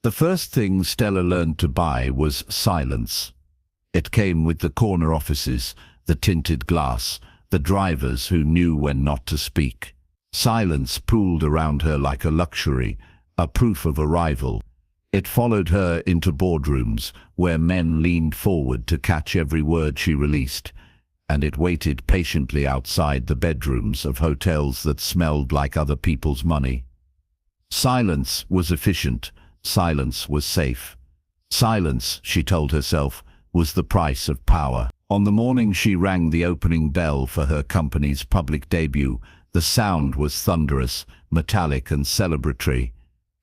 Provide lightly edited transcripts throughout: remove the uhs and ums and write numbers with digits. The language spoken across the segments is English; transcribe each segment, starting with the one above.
The first thing Stella learned to buy was silence. It came with the corner offices, the tinted glass, the drivers who knew when not to speak. Silence pooled around her like a luxury, a proof of arrival. It followed her into boardrooms, where men leaned forward to catch every word she released, and it waited patiently outside the bedrooms of hotels that smelled like other people's money. Silence was efficient. Silence was safe. Silence, she told herself, was the price of power. On the morning she rang the opening bell for her company's public debut, the sound was thunderous, metallic and celebratory.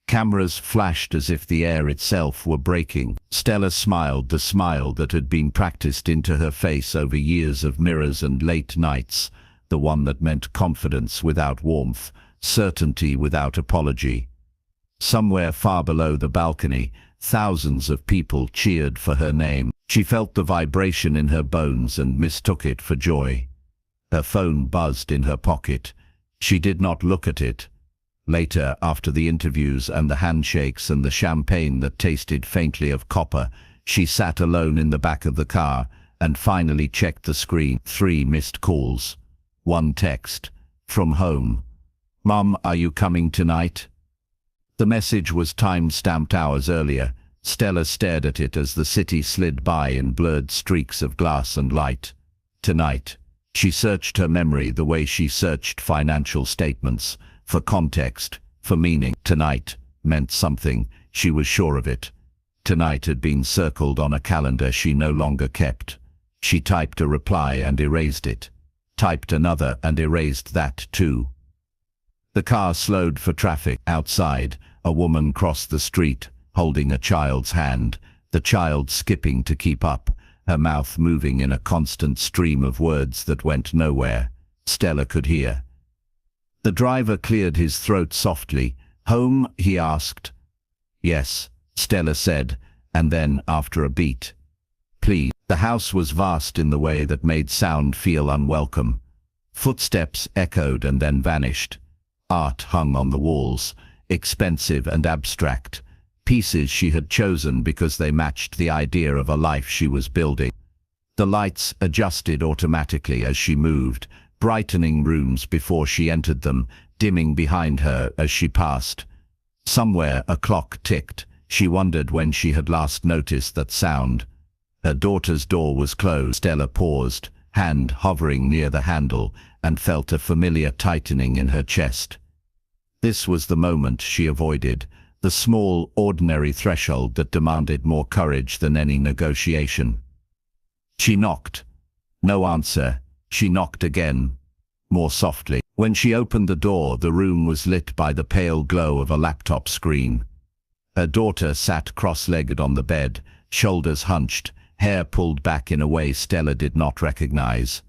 Cameras flashed as if the air itself were breaking. Stella smiled, the smile that had been practiced into her face over years of mirrors and late nights, the one that meant confidence without warmth, certainty without apology. Somewhere far below the balcony, thousands of people cheered for her name. She felt the vibration in her bones and mistook it for joy. Her phone buzzed in her pocket. She did not look at it. Later, after the interviews and the handshakes and the champagne that tasted faintly of copper, she sat alone in the back of the car and finally checked the screen. 3 missed calls. 1 text. From home. "Mom, are you coming tonight?" The message was time-stamped hours earlier. Stella stared at it as the city slid by in blurred streaks of glass and light. Tonight. She searched her memory the way she searched financial statements, for context, for meaning. Tonight meant something, she was sure of it. Tonight had been circled on a calendar she no longer kept. She typed a reply and erased it. Typed another and erased that too. The car slowed for traffic. Outside, a woman crossed the street, holding a child's hand, the child skipping to keep up, her mouth moving in a constant stream of words that went nowhere. Stella could hear. The driver cleared his throat softly. "Home?" he asked. "Yes," Stella said, and then, after a beat, "Please." The house was vast in the way that made sound feel unwelcome. Footsteps echoed and then vanished. Art hung on the walls, expensive and abstract, pieces she had chosen because they matched the idea of a life she was building. The lights adjusted automatically as she moved, brightening rooms before she entered them, dimming behind her as she passed. Somewhere a clock ticked. She wondered when she had last noticed that sound. Her daughter's door was closed. Stella paused, hand hovering near the handle, and felt a familiar tightening in her chest. This was the moment she avoided, the small, ordinary threshold that demanded more courage than any negotiation. She knocked. No answer. She knocked again, more softly. When she opened the door, the room was lit by the pale glow of a laptop screen. Her daughter sat cross-legged on the bed, shoulders hunched, hair pulled back in a way Stella did not recognize.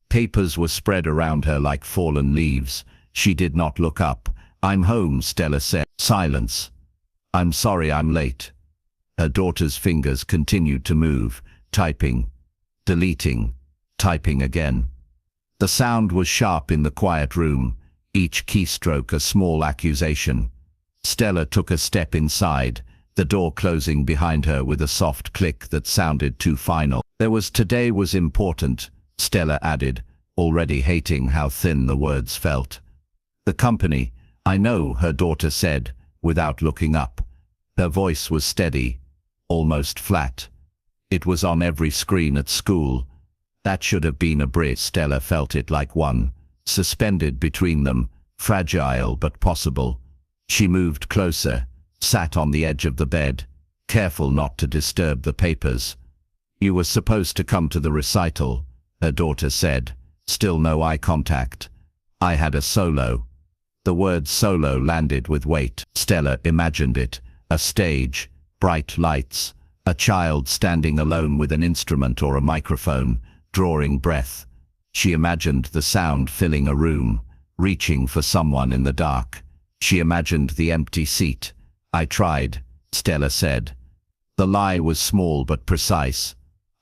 Papers were spread around her like fallen leaves. She did not look up. "I'm home," Stella said. Silence. "I'm sorry I'm late." Her daughter's fingers continued to move, typing, deleting, typing again. The sound was sharp in the quiet room, each keystroke a small accusation. Stella took a step inside, the door closing behind her with a soft click that sounded too final. Today was important, Stella added, already hating how thin the words felt. "The company, I know," her daughter said, without looking up. Her voice was steady, almost flat. It was on every screen at school. That should have been a bridge. Stella felt it like one, suspended between them, fragile but possible. She moved closer, sat on the edge of the bed, careful not to disturb the papers. "You were supposed to come to the recital," her daughter said, still no eye contact. "I had a solo." The word solo landed with weight. Stella imagined it, a stage, bright lights, a child standing alone with an instrument or a microphone, drawing breath. She imagined the sound filling a room, reaching for someone in the dark. She imagined the empty seat. "I tried," Stella said. The lie was small but precise.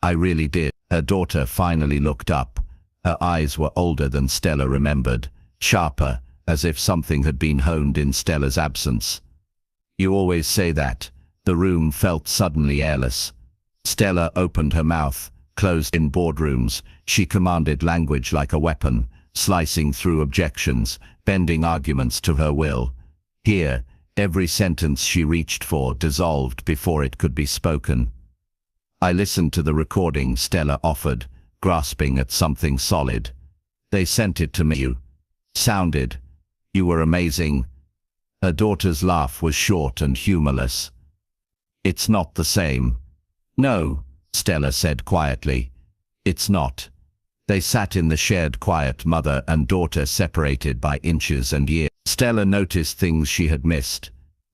"I really did." Her daughter finally looked up. Her eyes were older than Stella remembered, sharper, as if something had been honed in Stella's absence. "You always say that. The room felt suddenly airless. Stella opened her mouth, closed. In boardrooms, she commanded language like a weapon, slicing through objections, bending arguments to her will. Here, every sentence she reached for dissolved before it could be spoken. I listened to the recording Stella offered, grasping at something solid. They sent it to me. You sounded. You were amazing. Her daughter's laugh was short and humorless. It's not the same. No, Stella said quietly. It's not. They sat in the shared quiet, mother and daughter separated by inches and years. Stella noticed things she had missed.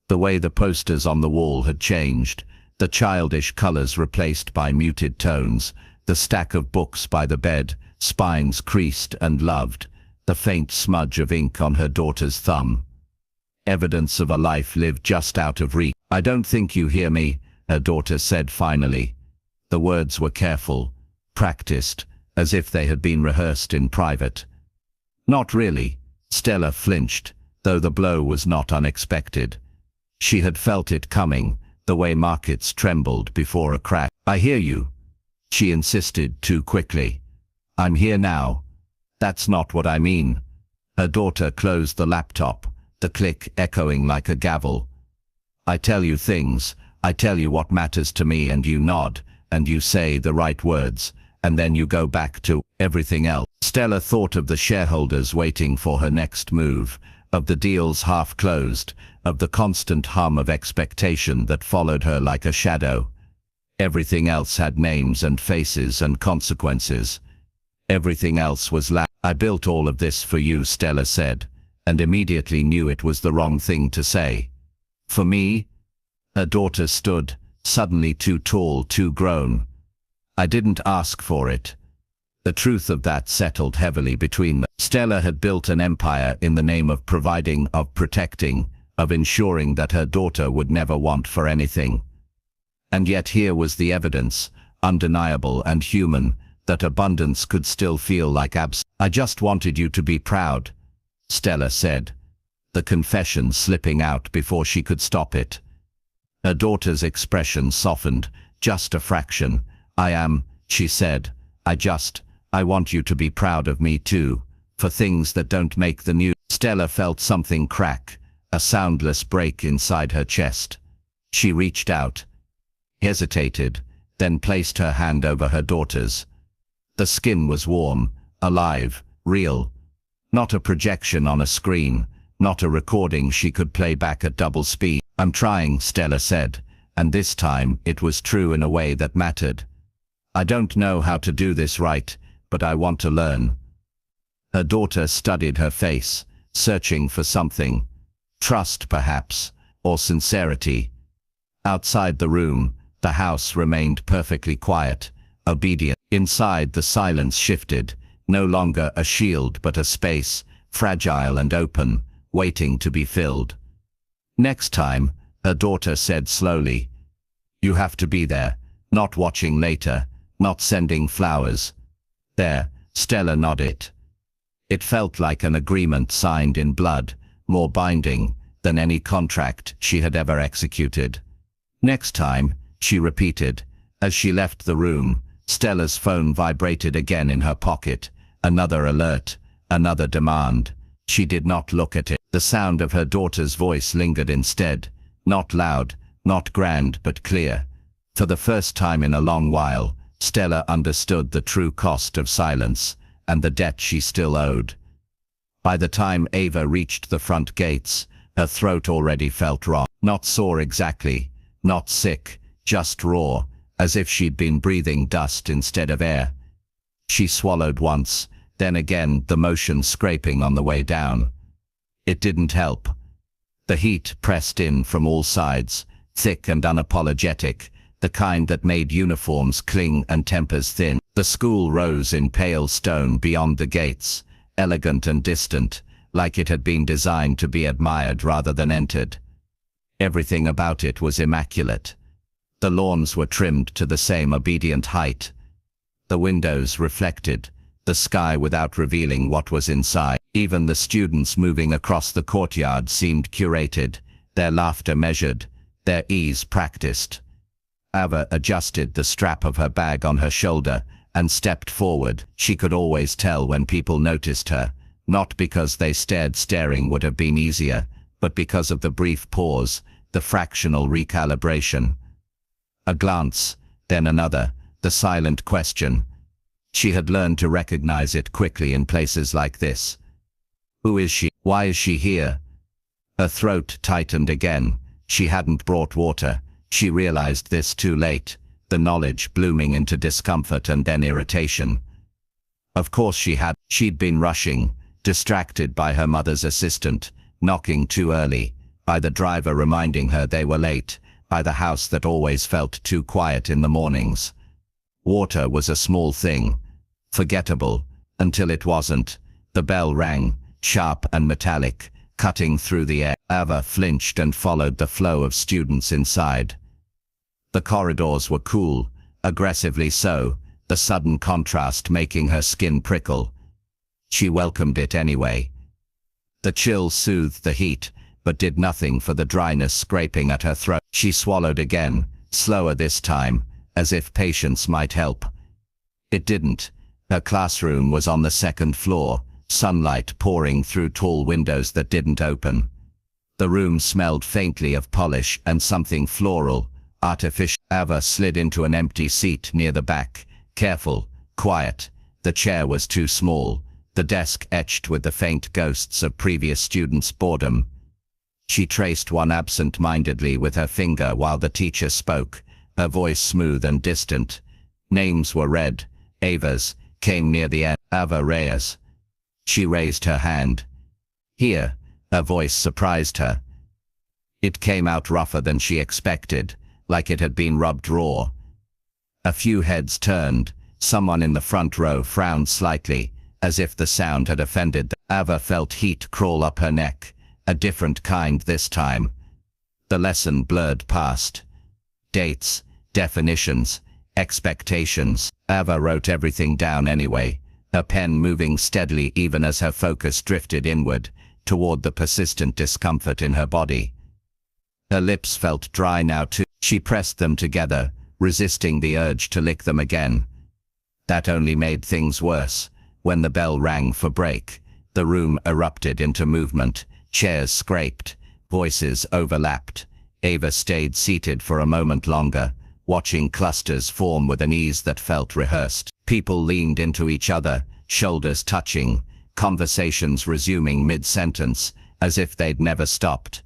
The way the posters on the wall had changed, the childish colors replaced by muted tones, the stack of books by the bed, spines creased and loved, the faint smudge of ink on her daughter's thumb. Evidence of a life lived just out of reach. I don't think you hear me, her daughter said finally. The words were careful, practiced, as if they had been rehearsed in private. Not really. Stella flinched, though the blow was not unexpected. She had felt it coming, the way markets trembled before a crash. I hear you, she insisted too quickly. I'm here now. That's not what I mean. Her daughter closed the laptop, the click echoing like a gavel. I tell you things, I tell you what matters to me, and you nod, and you say the right words, and then you go back to everything else. Stella thought of the shareholders waiting for her next move, of the deals half closed, of the constant hum of expectation that followed her like a shadow. Everything else had names and faces and consequences. Everything else was I built all of this for you, Stella said, and immediately knew it was the wrong thing to say. For me? Her daughter stood, suddenly too tall, too grown. I didn't ask for it. The truth of that settled heavily between them. Stella had built an empire in the name of providing, of protecting, of ensuring that her daughter would never want for anything. And yet here was the evidence, undeniable and human, that abundance could still feel like absence. I just wanted you to be proud, Stella said, the confession slipping out before she could stop it. Her daughter's expression softened, just a fraction. I am, she said. I want you to be proud of me too, for things that don't make the news. Stella felt something crack, a soundless break inside her chest. She reached out, hesitated, then placed her hand over her daughter's. The skin was warm, alive, real. Not a projection on a screen, not a recording she could play back at double speed. I'm trying, Stella said, and this time it was true in a way that mattered. I don't know how to do this right, but I want to learn. Her daughter studied her face, searching for something. Trust, perhaps, or sincerity. Outside the room, the house remained perfectly quiet, obedient. Inside, the silence shifted, no longer a shield but a space, fragile and open, waiting to be filled. Next time, her daughter said slowly, you have to be there, not watching later, not sending flowers. There, Stella nodded. It felt like an agreement signed in blood, more binding than any contract she had ever executed. Next time, she repeated. As she left the room, Stella's phone vibrated again in her pocket. Another alert, another demand. She did not look at it. The sound of her daughter's voice lingered instead, not loud, not grand, but clear. For the first time in a long while, Stella understood the true cost of silence, and the debt she still owed. By the time Ava reached the front gates, her throat already felt raw. Not sore exactly, not sick, just raw, as if she'd been breathing dust instead of air. She swallowed once, then again, the motion scraping on the way down. It didn't help. The heat pressed in from all sides, thick and unapologetic, the kind that made uniforms cling and tempers thin. The school rose in pale stone beyond the gates, elegant and distant, like it had been designed to be admired rather than entered. Everything about it was immaculate. The lawns were trimmed to the same obedient height. The windows reflected the sky without revealing what was inside. Even the students moving across the courtyard seemed curated, their laughter measured, their ease practiced. Ava adjusted the strap of her bag on her shoulder and stepped forward. She could always tell when people noticed her, not because they stared. Staring would have been easier, but because of the brief pause, the fractional recalibration. A glance, then another, the silent question. She had learned to recognize it quickly in places like this. Who is she? Why is she here? Her throat tightened again. She hadn't brought water. She realized this too late, the knowledge blooming into discomfort and then irritation. Of course she had. She'd been rushing, distracted by her mother's assistant, knocking too early, by the driver reminding her they were late, by the house that always felt too quiet in the mornings. Water was a small thing, forgettable, until it wasn't. The bell rang, sharp and metallic, cutting through the air. Ava flinched and followed the flow of students inside. The corridors were cool, aggressively so, the sudden contrast making her skin prickle. She welcomed it anyway. The chill soothed the heat, but did nothing for the dryness scraping at her throat. She swallowed again, slower this time, as if patience might help. It didn't. Her classroom was on the second floor, sunlight pouring through tall windows that didn't open. The room smelled faintly of polish and something floral, artificial. Ava slid into an empty seat near the back, careful, quiet. The chair was too small, the desk etched with the faint ghosts of previous students' boredom. She traced one absent-mindedly with her finger while the teacher spoke, her voice smooth and distant. Names were read. Ava's came near the end. Ava Reyes. She raised her hand. Here, her voice surprised her. It came out rougher than she expected, like it had been rubbed raw. A few heads turned. Someone in the front row frowned slightly, as if the sound had offended them. Ava felt heat crawl up her neck, a different kind this time. The lesson blurred past. Dates, definitions, expectations. Ava wrote everything down anyway, her pen moving steadily even as her focus drifted inward, toward the persistent discomfort in her body. Her lips felt dry now too. She pressed them together, resisting the urge to lick them again. That only made things worse. When the bell rang for break, the room erupted into movement. Chairs scraped, voices overlapped. Ava stayed seated for a moment longer, watching clusters form with an ease that felt rehearsed. People leaned into each other, shoulders touching, conversations resuming mid-sentence, as if they'd never stopped.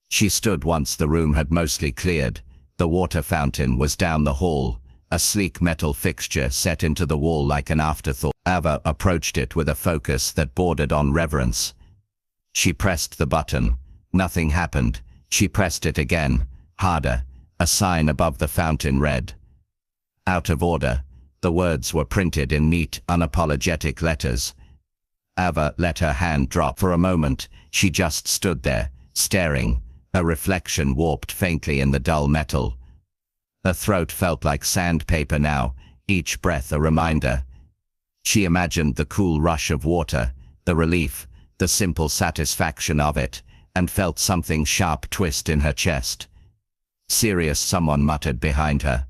She stood once the room had mostly cleared. The water fountain was down the hall, a sleek metal fixture set into the wall like an afterthought. Ava approached it with a focus that bordered on reverence. She pressed the button. Nothing happened. She pressed it again, harder. A sign above the fountain read, "Out of order." The words were printed in neat, unapologetic letters. Ava let her hand drop. For a moment, she just stood there, staring, her reflection warped faintly in the dull metal. Her throat felt like sandpaper now, each breath a reminder. She imagined the cool rush of water, the relief, the simple satisfaction of it, and felt something sharp twist in her chest. Serious, someone muttered behind her.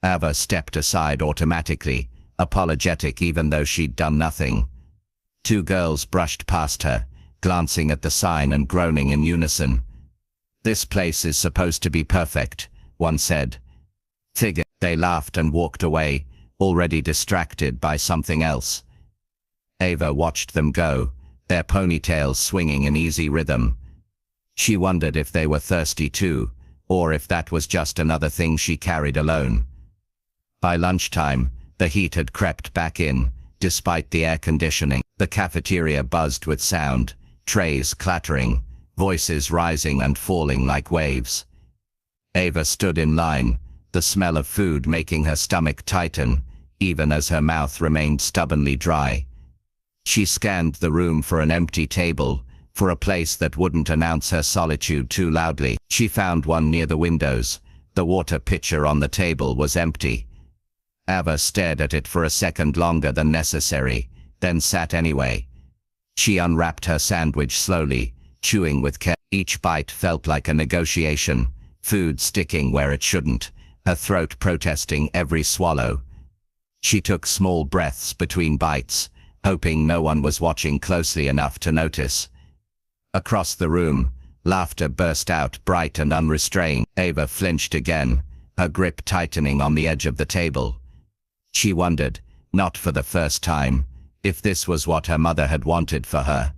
Ava stepped aside automatically, apologetic even though she'd done nothing. Two girls brushed past her, glancing at the sign and groaning in unison. "This place is supposed to be perfect," one said. "Figure." They laughed and walked away, already distracted by something else. Ava watched them go, their ponytails swinging in easy rhythm. She wondered if they were thirsty too, or if that was just another thing she carried alone. By lunchtime, the heat had crept back in, despite the air conditioning. The cafeteria buzzed with sound, trays clattering, voices rising and falling like waves. Ava stood in line, the smell of food making her stomach tighten, even as her mouth remained stubbornly dry. She scanned the room for an empty table, for a place that wouldn't announce her solitude too loudly. She found one near the windows. The water pitcher on the table was empty. Ava stared at it for a second longer than necessary, then sat anyway. She unwrapped her sandwich slowly, chewing with care. Each bite felt like a negotiation, food sticking where it shouldn't, her throat protesting every swallow. She took small breaths between bites, hoping no one was watching closely enough to notice. Across the room, laughter burst out bright and unrestrained. Ava flinched again, her grip tightening on the edge of the table. She wondered, not for the first time, if this was what her mother had wanted for her.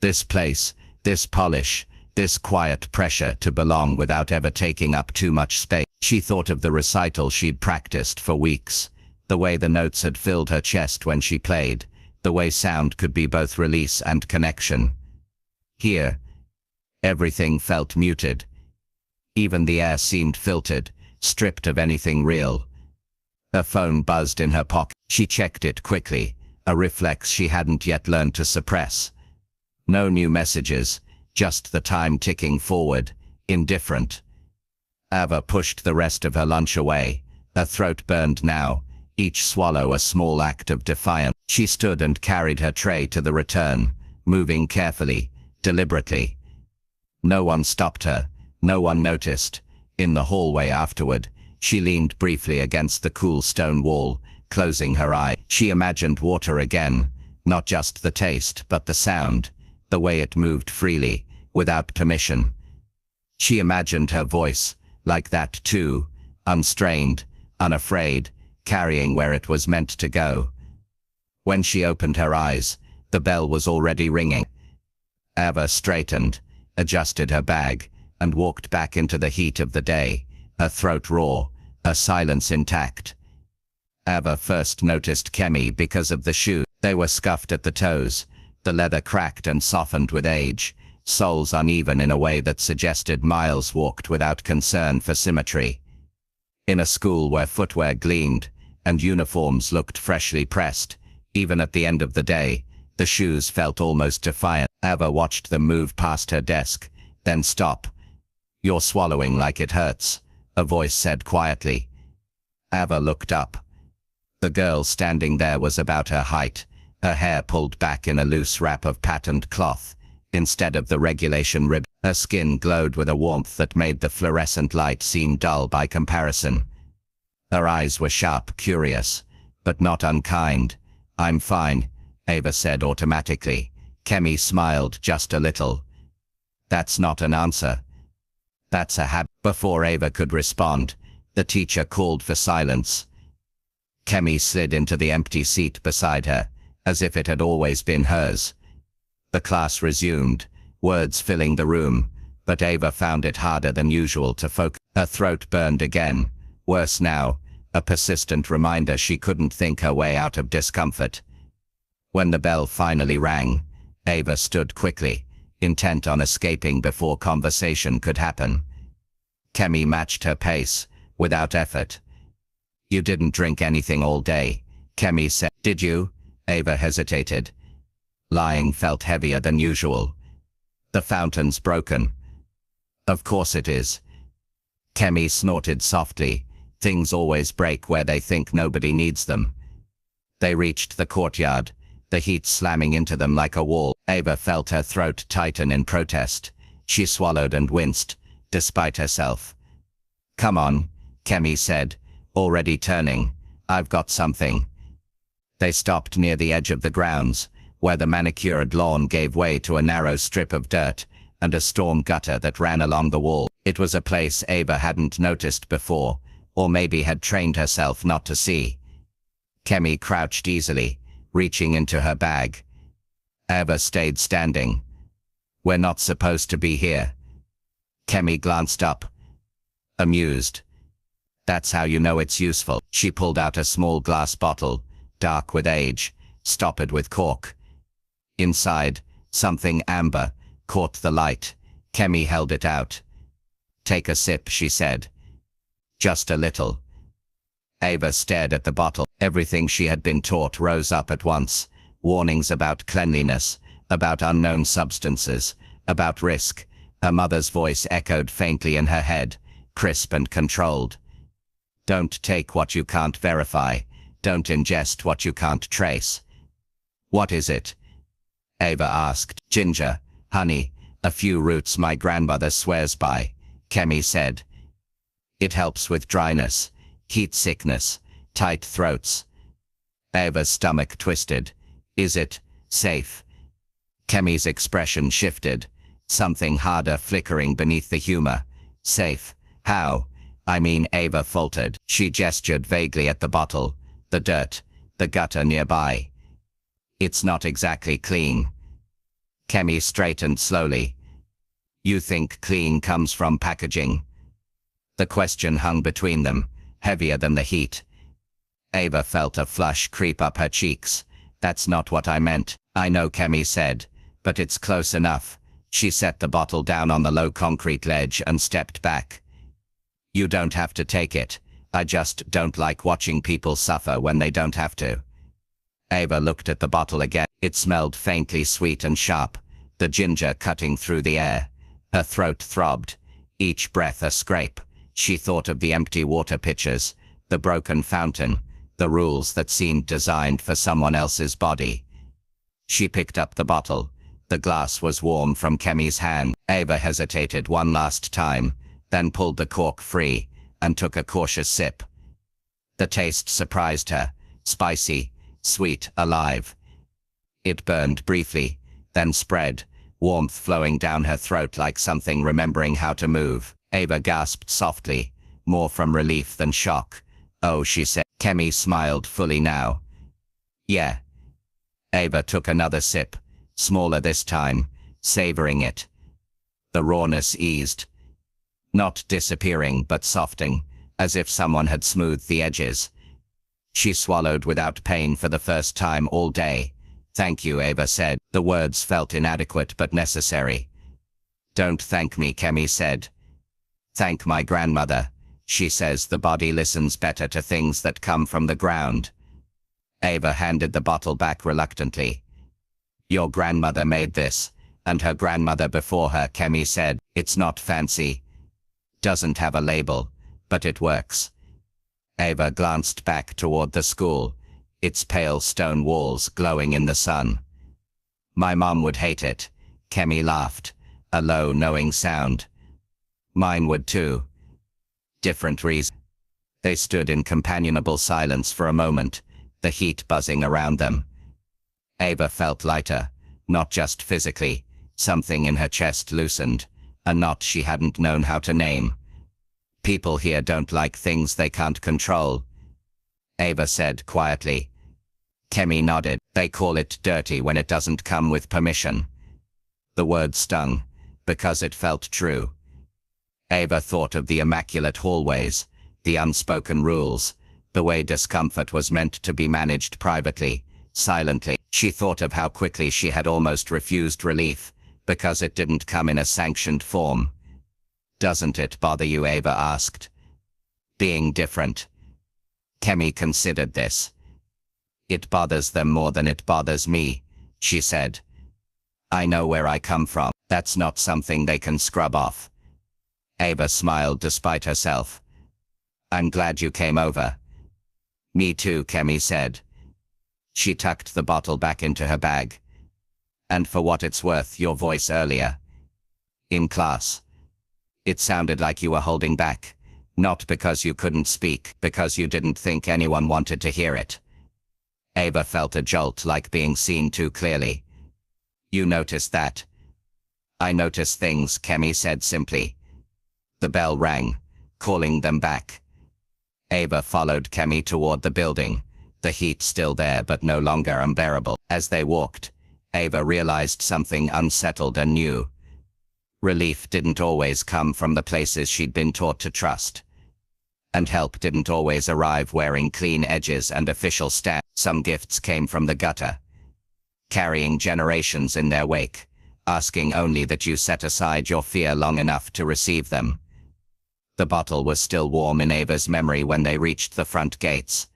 This place, this polish, this quiet pressure to belong without ever taking up too much space. She thought of the recital she'd practiced for weeks, the way the notes had filled her chest when she played, the way sound could be both release and connection. Here, everything felt muted. Even the air seemed filtered, stripped of anything real. Her phone buzzed in her pocket. She checked it quickly, a reflex she hadn't yet learned to suppress. No new messages, just the time ticking forward, indifferent. Ava pushed the rest of her lunch away, her throat burned now, each swallow a small act of defiance. She stood and carried her tray to the return, moving carefully, deliberately. No one stopped her, no one noticed. In the hallway afterward, she leaned briefly against the cool stone wall, closing her eye. She imagined water again, not just the taste but the sound, the way it moved freely, without permission. She imagined her voice, like that too, unstrained, unafraid, carrying where it was meant to go. When she opened her eyes, the bell was already ringing. Ava straightened, adjusted her bag, and walked back into the heat of the day, her throat raw, her silence intact. Ava first noticed Kemi because of the shoes. They were scuffed at the toes, the leather cracked and softened with age, soles uneven in a way that suggested miles walked without concern for symmetry. In a school where footwear gleamed, and uniforms looked freshly pressed, even at the end of the day, the shoes felt almost defiant. Ava watched them move past her desk, then stop. "You're swallowing like it hurts," a voice said quietly. Ava looked up. The girl standing there was about her height, her hair pulled back in a loose wrap of patterned cloth, instead of the regulation ribbon. Her skin glowed with a warmth that made the fluorescent light seem dull by comparison. Her eyes were sharp, curious, but not unkind. "I'm fine," Ava said automatically. Kemi smiled just a little. "That's not an answer. That's a habit." Before Ava could respond, the teacher called for silence. Kemi slid into the empty seat beside her, as if it had always been hers. The class resumed, words filling the room, but Ava found it harder than usual to focus. Her throat burned again, worse now, a persistent reminder she couldn't think her way out of discomfort. When the bell finally rang, Ava stood quickly, intent on escaping before conversation could happen. Kemi matched her pace, without effort. "You didn't drink anything all day," Kemi said. "Did you?" Ava hesitated. Lying felt heavier than usual. "The fountain's broken." "Of course it is." Kemi snorted softly. Things always break where they think nobody needs them. They reached the courtyard, the heat slamming into them like a wall. Ava felt her throat tighten in protest. She swallowed and winced, despite herself. "Come on," Kemi said, already turning. "I've got something." They stopped near the edge of the grounds, where the manicured lawn gave way to a narrow strip of dirt, and a storm gutter that ran along the wall. It was a place Ava hadn't noticed before, or maybe had trained herself not to see. Kemi crouched easily, reaching into her bag. Ava stayed standing. "We're not supposed to be here." Kemi glanced up, amused. "That's how you know it's useful." She pulled out a small glass bottle, dark with age, stoppered with cork. Inside, something amber, caught the light. Kemi held it out. "Take a sip," she said. "Just a little." Ava stared at the bottle. Everything she had been taught rose up at once. Warnings about cleanliness, about unknown substances, about risk. Her mother's voice echoed faintly in her head, crisp and controlled. "Don't take what you can't verify. Don't ingest what you can't trace." "What is it?" Ava asked. "Ginger, honey, a few roots my grandmother swears by," Kemi said, It helps with dryness, heat sickness, tight throats. Ava's stomach twisted. Is it safe? Kemi's expression shifted, something harder flickering beneath the humor. Safe? How? I mean, Ava faltered. She gestured vaguely at the bottle, the dirt, the gutter nearby. It's not exactly clean. Kemi straightened slowly. You think clean comes from packaging? The question hung between them, heavier than the heat. Ava felt a flush creep up her cheeks. That's not what I meant. I know, Kemi said, but it's close enough. She set the bottle down on the low concrete ledge and stepped back. You don't have to take it. I just don't like watching people suffer when they don't have to. Ava looked at the bottle again. It smelled faintly sweet and sharp, the ginger cutting through the air. Her throat throbbed, each breath a scrape. She thought of the empty water pitchers, the broken fountain, the rules that seemed designed for someone else's body. She picked up the bottle. The glass was warm from Kemi's hand. Ava hesitated one last time, then pulled the cork free and took a cautious sip. The taste surprised her, spicy, sweet, alive. It burned briefly, then spread, warmth flowing down her throat like something remembering how to move. Ava gasped softly, more from relief than shock. Oh, she said. Kemi smiled fully now. Yeah. Ava took another sip, smaller this time, savoring it. The rawness eased. Not disappearing, but softening, as if someone had smoothed the edges. She swallowed without pain for the first time all day. Thank you, Ava said. The words felt inadequate but necessary. Don't thank me, Kemi said. Thank my grandmother. She says the body listens better to things that come from the ground. Ava handed the bottle back reluctantly. Your grandmother made this, and her grandmother before her, Kemi said. It's not fancy. Doesn't have a label, but it works. Ava glanced back toward the school, its pale stone walls glowing in the sun. My mom would hate it. Kemi laughed, a low, knowing sound. Mine would too. Different reason. They stood in companionable silence for a moment, the heat buzzing around them. Ava felt lighter, not just physically. Something in her chest loosened, a knot she hadn't known how to name. People here don't like things they can't control, Ava said quietly. Kemi nodded. They call it dirty when it doesn't come with permission. The word stung, because it felt true. Ava thought of the immaculate hallways, the unspoken rules, the way discomfort was meant to be managed privately, silently. She thought of how quickly she had almost refused relief, because it didn't come in a sanctioned form. Doesn't it bother you? Ava asked. Being different. Kemi considered this. It bothers them more than it bothers me, she said. I know where I come from. That's not something they can scrub off. Ava smiled despite herself. I'm glad you came over. Me too, Kemi said. She tucked the bottle back into her bag. And for what it's worth, your voice earlier. In class. It sounded like you were holding back. Not because you couldn't speak, because you didn't think anyone wanted to hear it. Ava felt a jolt, like being seen too clearly. You noticed that? I notice things, Kemi said simply. The bell rang, calling them back. Ava followed Kemi toward the building, the heat still there but no longer unbearable. As they walked, Ava realized something unsettled and new. Relief didn't always come from the places she'd been taught to trust. And help didn't always arrive wearing clean edges and official stamps. Some gifts came from the gutter, carrying generations in their wake, asking only that you set aside your fear long enough to receive them. The bottle was still warm in Ava's memory when they reached the front gates.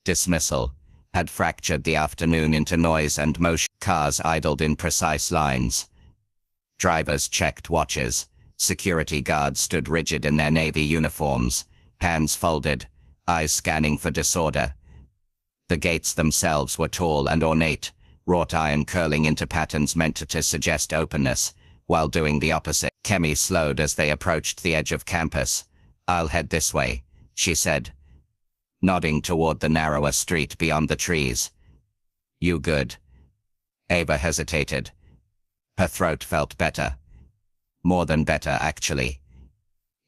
Dismissal had fractured the afternoon into noise and motion. Cars idled in precise lines. Drivers checked watches. Security guards stood rigid in their navy uniforms, hands folded, eyes scanning for disorder. The gates themselves were tall and ornate, wrought iron curling into patterns meant to suggest openness, while doing the opposite. Kemi slowed as they approached the edge of campus, I'll head this way, she said, nodding toward the narrower street beyond the trees. You good? Ava hesitated. Her throat felt better. More than better, actually.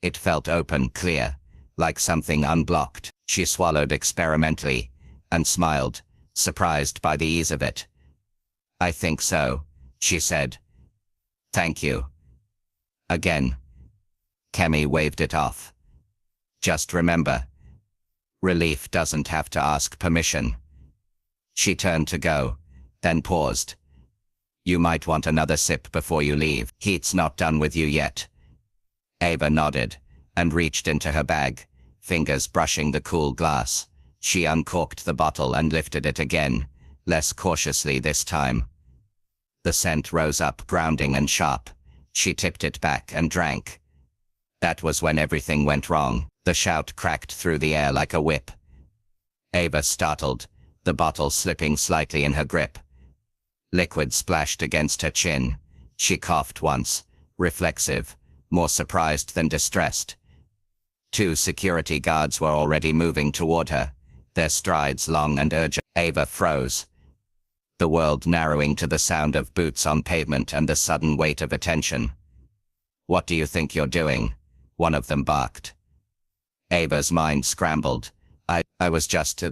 It felt open, clear, like something unblocked. She swallowed experimentally and smiled, surprised by the ease of it. I think so, she said. Thank you. Again. Kemi waved it off. Just remember, relief doesn't have to ask permission. She turned to go, then paused. You might want another sip before you leave. Heat's not done with you yet. Ava nodded and reached into her bag, fingers brushing the cool glass. She uncorked the bottle and lifted it again, less cautiously this time. The scent rose up, grounding and sharp. She tipped it back and drank. That was when everything went wrong. The shout cracked through the air like a whip. Ava startled, the bottle slipping slightly in her grip. Liquid splashed against her chin. She coughed once, reflexive, more surprised than distressed. 2 security guards were already moving toward her, their strides long and urgent. Ava froze, the world narrowing to the sound of boots on pavement and the sudden weight of attention. What do you think you're doing? One of them barked. Ava's mind scrambled. I was just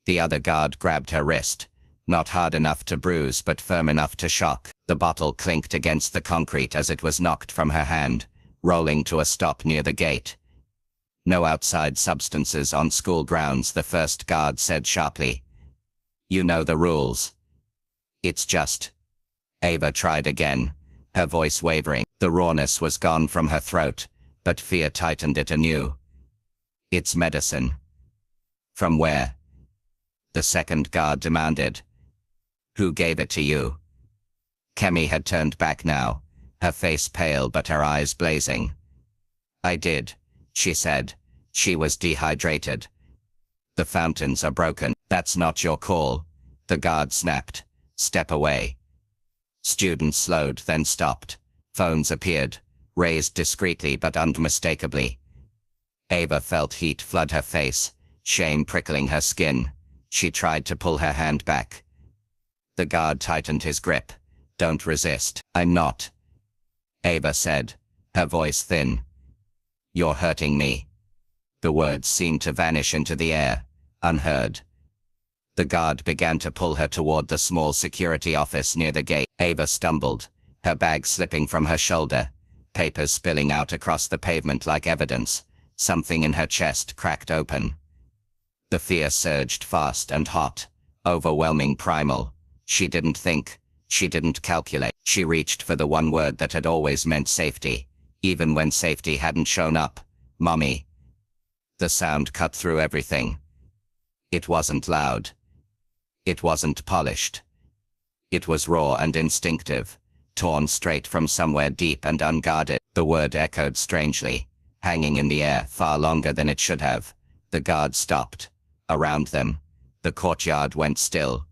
The other guard grabbed her wrist, not hard enough to bruise but firm enough to shock. The bottle clinked against the concrete as it was knocked from her hand, rolling to a stop near the gate. No outside substances on school grounds, the first guard said sharply. You know the rules. It's just. Ava tried again, her voice wavering. The rawness was gone from her throat, but fear tightened it anew. It's medicine. From where? The second guard demanded. Who gave it to you? Kemi had turned back now, her face pale but her eyes blazing. I did, she said. She was dehydrated. The fountains are broken. That's not your call, the guard snapped. Step away. Students slowed, then stopped. Phones appeared, raised discreetly but unmistakably. Ava felt heat flood her face, shame prickling her skin. She tried to pull her hand back. The guard tightened his grip. Don't resist. I'm not. Ava said, her voice thin. You're hurting me. The words seemed to vanish into the air, unheard. The guard began to pull her toward the small security office near the gate. Ava stumbled, her bag slipping from her shoulder, papers spilling out across the pavement like evidence. Something in her chest cracked open. The fear surged fast and hot, overwhelming, primal. She didn't think, she didn't calculate. She reached for the one word that had always meant safety, even when safety hadn't shown up. Mommy. The sound cut through everything. It wasn't loud. It wasn't polished. It was raw and instinctive, torn straight from somewhere deep and unguarded. The word echoed strangely, hanging in the air far longer than it should have. The guard stopped. Around them, the courtyard went still.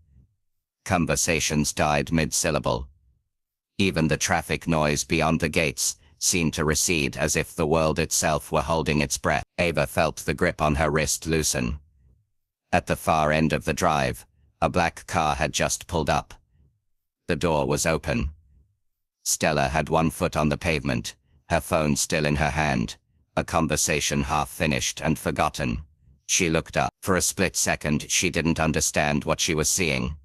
Conversations died mid-syllable. Even the traffic noise beyond the gates seemed to recede, as if the world itself were holding its breath. Ava felt the grip on her wrist loosen. At the far end of the drive, a black car had just pulled up. The door was open. Stella had one foot on the pavement, her phone still in her hand, a conversation half finished and forgotten. She looked up. For a split second, she didn't understand what she was seeing.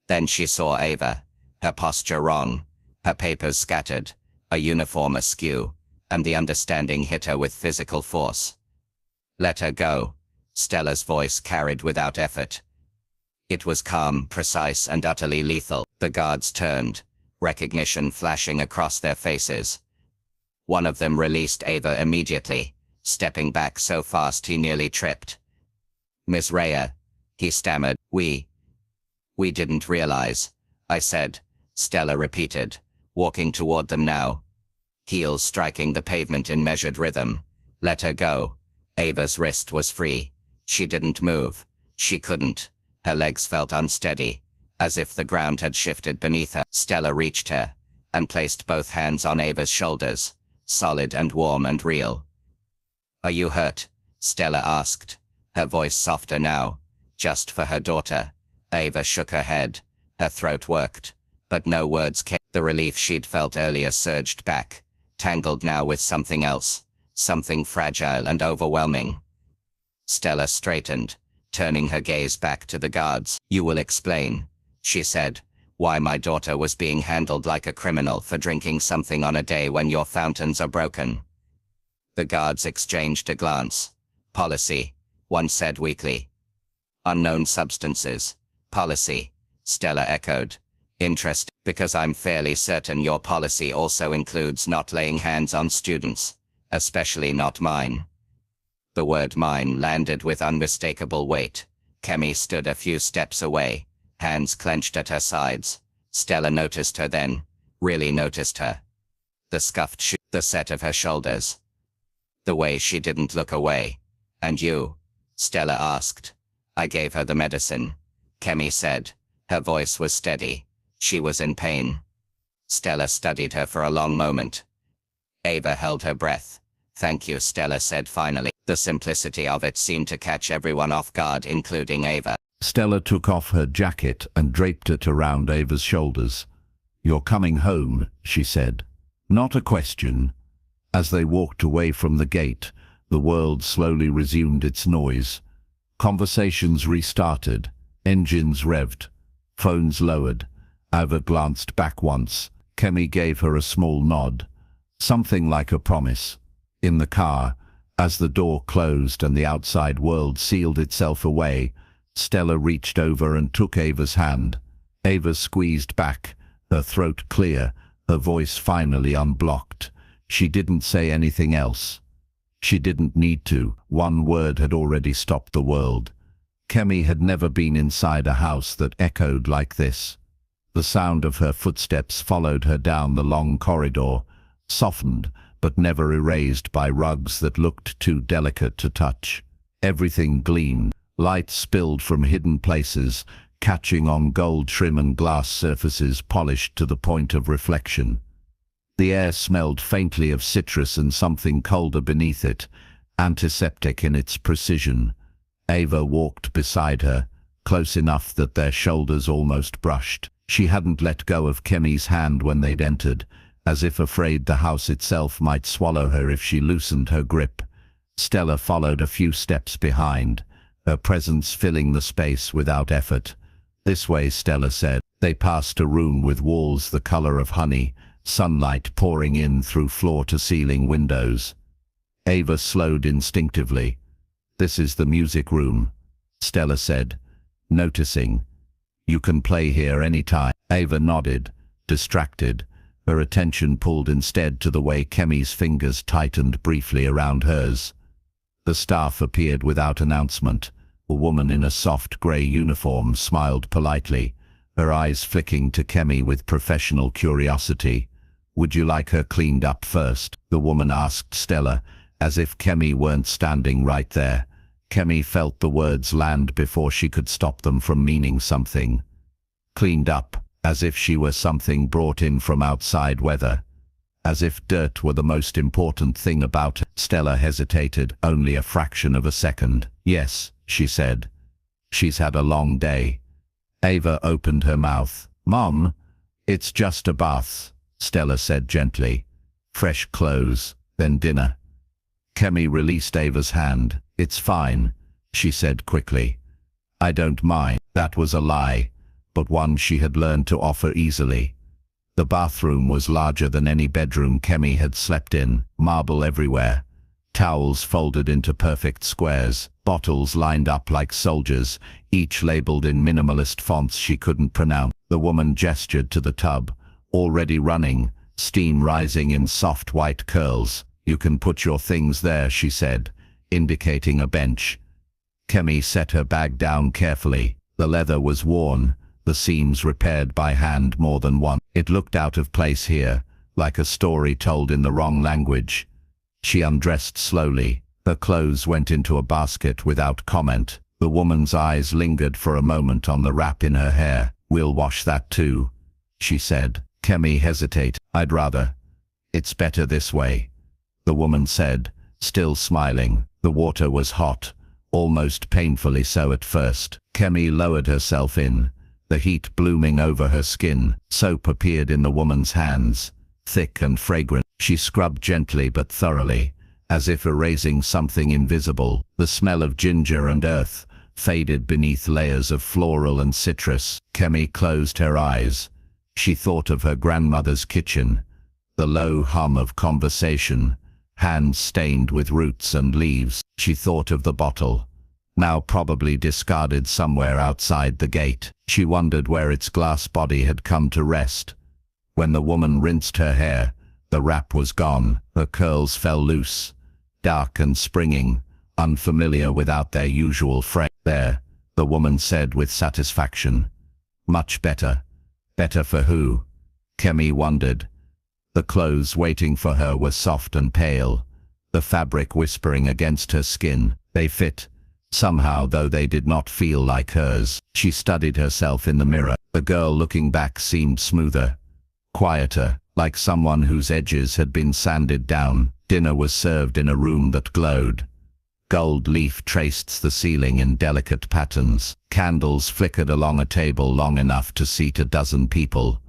Then she saw Ava, her posture wrong, her papers scattered, a uniform askew, and the understanding hit her with physical force. Let her go, Stella's voice carried without effort. It was calm, precise, and utterly lethal. The guards turned, recognition flashing across their faces. One of them released Ava immediately, stepping back so fast he nearly tripped. Miss Rhea, he stammered. We didn't realize, I said, Stella repeated, walking toward them now. Heels striking the pavement in measured rhythm. Let her go. Ava's wrist was free. She didn't move. She couldn't. Her legs felt unsteady, as if the ground had shifted beneath her. Stella reached her, and placed both hands on Ava's shoulders, solid and warm and real. Are you hurt? Stella asked, her voice softer now. Just for her daughter. Ava shook her head. Her throat worked, but no words came. The relief she'd felt earlier surged back, tangled now with something else, something fragile and overwhelming. Stella straightened, turning her gaze back to the guards. You will explain, she said, why my daughter was being handled like a criminal for drinking something on a day when your fountains are broken. The guards exchanged a glance. Policy, one said weakly. Unknown substances. Policy, Stella echoed. Interest, because I'm fairly certain your policy also includes not laying hands on students, especially not mine. The word mine landed with unmistakable weight. Kemi stood a few steps away, hands clenched at her sides. Stella noticed her then, really noticed her. The scuffed shoe, the set of her shoulders. The way she didn't look away. And you? Stella asked. I gave her the medicine, Kemi said. Her voice was steady. She was in pain. Stella studied her for a long moment. Ava held her breath. Thank you, Stella said finally. The simplicity of it seemed to catch everyone off guard, including Ava. Stella took off her jacket and draped it around Ava's shoulders. You're coming home, she said. Not a question. As they walked away from the gate, the world slowly resumed its noise. Conversations restarted, engines revved, phones lowered. Ava glanced back once. Kemi gave her a small nod, something like a promise. In the car, as the door closed and the outside world sealed itself away, Stella reached over and took Ava's hand. Ava squeezed back, her throat clear, her voice finally unblocked. She didn't say anything else. She didn't need to. One word had already stopped the world. Kemi had never been inside a house that echoed like this. The sound of her footsteps followed her down the long corridor, softened but never erased by rugs that looked too delicate to touch. Everything gleamed. Light spilled from hidden places, catching on gold trim and glass surfaces polished to the point of reflection. The air smelled faintly of citrus and something colder beneath it, antiseptic in its precision. Ava walked beside her, close enough that their shoulders almost brushed. She hadn't let go of Kemi's hand when they'd entered, as if afraid the house itself might swallow her if she loosened her grip. Stella followed a few steps behind, her presence filling the space without effort. This way, Stella said. They passed a room with walls the color of honey, sunlight pouring in through floor-to-ceiling windows. Ava slowed instinctively. This is the music room, Stella said, noticing. You can play here any time. Ava nodded, distracted, her attention pulled instead to the way Kemi's fingers tightened briefly around hers. The staff appeared without announcement. A woman in a soft grey uniform smiled politely, her eyes flicking to Kemi with professional curiosity. Would you like her cleaned up first? The woman asked Stella, as if Kemi weren't standing right there. Kemi felt the words land before she could stop them from meaning something. Cleaned up, as if she were something brought in from outside weather. As if dirt were the most important thing about her. Stella hesitated only a fraction of a second. Yes, she said. She's had a long day. Ava opened her mouth. Mom, it's just a bath, Stella said gently. Fresh clothes, then dinner. Kemi released Ava's hand. It's fine, she said quickly. I don't mind. That was a lie, but one she had learned to offer easily. The bathroom was larger than any bedroom Kemi had slept in, marble everywhere. Towels folded into perfect squares, bottles lined up like soldiers, each labeled in minimalist fonts she couldn't pronounce. The woman gestured to the tub, already running, steam rising in soft white curls. You can put your things there, she said, indicating a bench. Kemi set her bag down carefully. The leather was worn, the seams repaired by hand more than once. It looked out of place here, like a story told in the wrong language. She undressed slowly. Her clothes went into a basket without comment. The woman's eyes lingered for a moment on the wrap in her hair. We'll wash that too, she said. Kemi hesitated. I'd rather. It's better this way, the woman said, still smiling. The water was hot, almost painfully so at first. Kemi lowered herself in, the heat blooming over her skin. Soap appeared in the woman's hands, thick and fragrant. She scrubbed gently but thoroughly, as if erasing something invisible. The smell of ginger and earth faded beneath layers of floral and citrus. Kemi closed her eyes. She thought of her grandmother's kitchen, the low hum of conversation, hands stained with roots and leaves. She thought of the bottle, now probably discarded somewhere outside the gate. She wondered where its glass body had come to rest. When the woman rinsed her hair, the wrap was gone. Her curls fell loose, dark and springing, unfamiliar without their usual frame. There, the woman said with satisfaction. Much better. Better for who? Kemi wondered. The clothes waiting for her were soft and pale, the fabric whispering against her skin. They fit, somehow, though they did not feel like hers. She studied herself in the mirror. The girl looking back seemed smoother, quieter, like someone whose edges had been sanded down. Dinner was served in a room that glowed. Gold leaf traced the ceiling in delicate patterns. Candles flickered along a table long enough to seat a dozen people,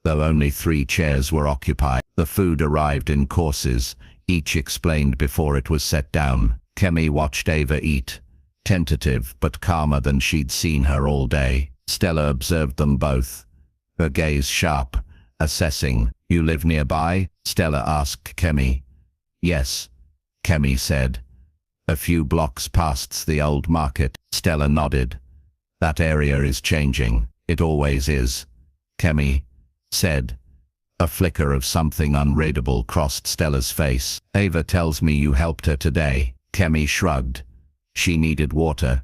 though only 3 chairs were occupied. The food arrived in courses, each explained before it was set down. Kemi watched Ava eat, tentative but calmer than she'd seen her all day. Stella observed them both, her gaze sharp, assessing. You live nearby? Stella asked Kemi. Yes, Kemi said. A few blocks past the old market. Stella nodded. That area is changing. It always is, Kemi said. A flicker of something unreadable crossed Stella's face. Ava tells me you helped her today. Kemi shrugged. She needed water.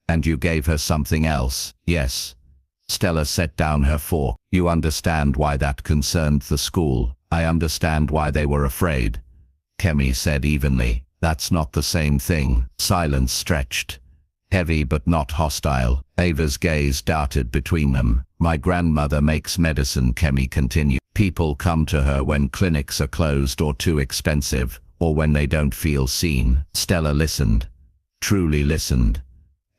And you gave her something else? Yes. Stella set down her fork. You understand why that concerned the school. I understand why they were afraid, Kemi said evenly. That's not the same thing. Silence stretched, heavy but not hostile. Ava's gaze darted between them. My grandmother makes medicine, Kemi continued. People come to her when clinics are closed or too expensive, or when they don't feel seen. Stella listened, truly listened.